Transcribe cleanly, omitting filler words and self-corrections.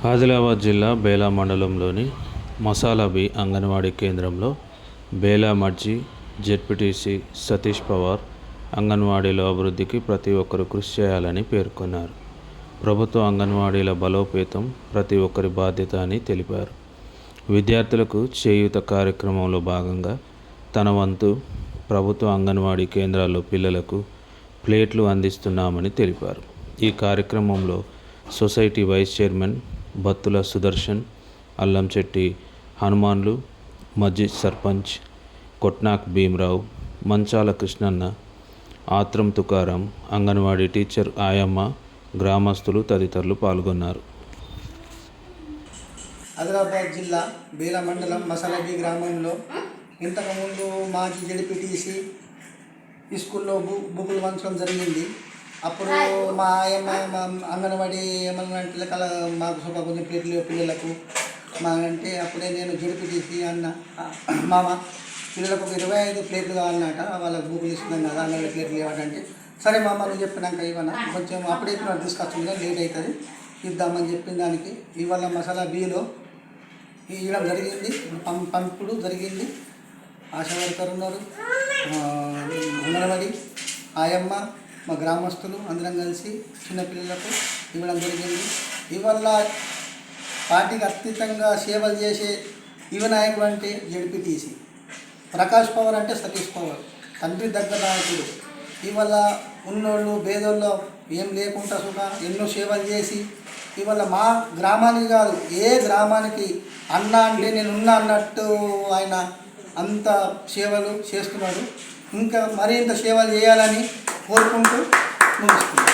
ఆదిలాబాద్ జిల్లా బేలా మండలంలోని మసాలాబీ అంగన్వాడీ కేంద్రంలో బేలా మర్జీ జెడ్పీటీసీ సతీష్ పవార్ అంగన్వాడీల అభివృద్ధికి ప్రతి ఒక్కరూ కృషి చేయాలని పేర్కొన్నారు. ప్రభుత్వ అంగన్వాడీల బలోపేతం ప్రతి ఒక్కరి బాధ్యత అని తెలిపారు. విద్యార్థులకు చేయూత కార్యక్రమంలో భాగంగా తన వంతు ప్రభుత్వ అంగన్వాడీ కేంద్రాల్లో పిల్లలకు ప్లేట్లు అందిస్తున్నామని తెలిపారు. ఈ కార్యక్రమంలో society vice chairman Battula Sudarshan, Allamchetti Hanumanlu, మస్జిద్ సర్పంచ్ కొట్నాక్ భీమరావు, మంచాల కృష్ణన్న, ఆత్రం తుకారం, అంగన్వాడీ టీచర్ ఆయమ్మ, గ్రామస్తులు తదితరులు పాల్గొన్నారు. ఆదిలాబాద్ జిల్లా బేలా మండలం మసాలాబీ గ్రామంలో ఇంతకుముందు మాజీ జెడ్పీటీసీ స్కూల్లో బుక్కులు పంచడం జరిగింది. అప్పుడు మా ఆయమ్మ మా అంగన్వాడీ ఏమన్నా అంటే మాకు కొంచెం ప్లేట్లు పిల్లలకు మా అంటే అప్పుడే నేను జెడ్పీటీసీ అన్న మామ పిల్లలకు ఒక 25 ప్లేట్లు కావాలన్నట. వాళ్ళకి బుక్కులు ఇస్తున్నాం కదా, అంగన్వాడీ ప్లేట్లు ఇవ్వాలంటే సరే మామ నువ్వు చెప్పినాక ఇవ్వనా కొంచెం అప్పుడే తీసుకొస్తుంది లేట్ అవుతుంది ఇద్దామని చెప్పిన దానికి ఇవాళ మసాలా బిలో ఇవ్వడం జరిగింది. పంపుడు జరిగింది. ఆశా వర్కర్ ఉన్నారు, అంగన్వాడీ ఆయమ్మ, మా గ్రామస్తులు అందరం కలిసి చిన్నపిల్లలకు ఇవ్వడం జరిగింది. ఇవాళ పార్టీకి అతీతంగా సేవలు చేసే యువ నాయకుడు అంటే జెడ్పీటీసీ, ప్రకాష్ పవార్ అంటే సతీష్ పవార్, తండ్రి దగ్గర నాయకుడు. ఇవాళ ఉన్నోళ్ళు పేదోళ్ళు ఏం లేకుండా సుగా ఎన్నో సేవలు చేసి ఇవాళ మా గ్రామానికి కాదు ఏ గ్రామానికి అన్న అంటే నేను ఉన్నా అన్నట్టు ఆయన అంత సేవలు చేస్తున్నాడు. ఇంకా మరింత సేవలు చేయాలని కోరుకుంటూ ముగిస్తున్నాను.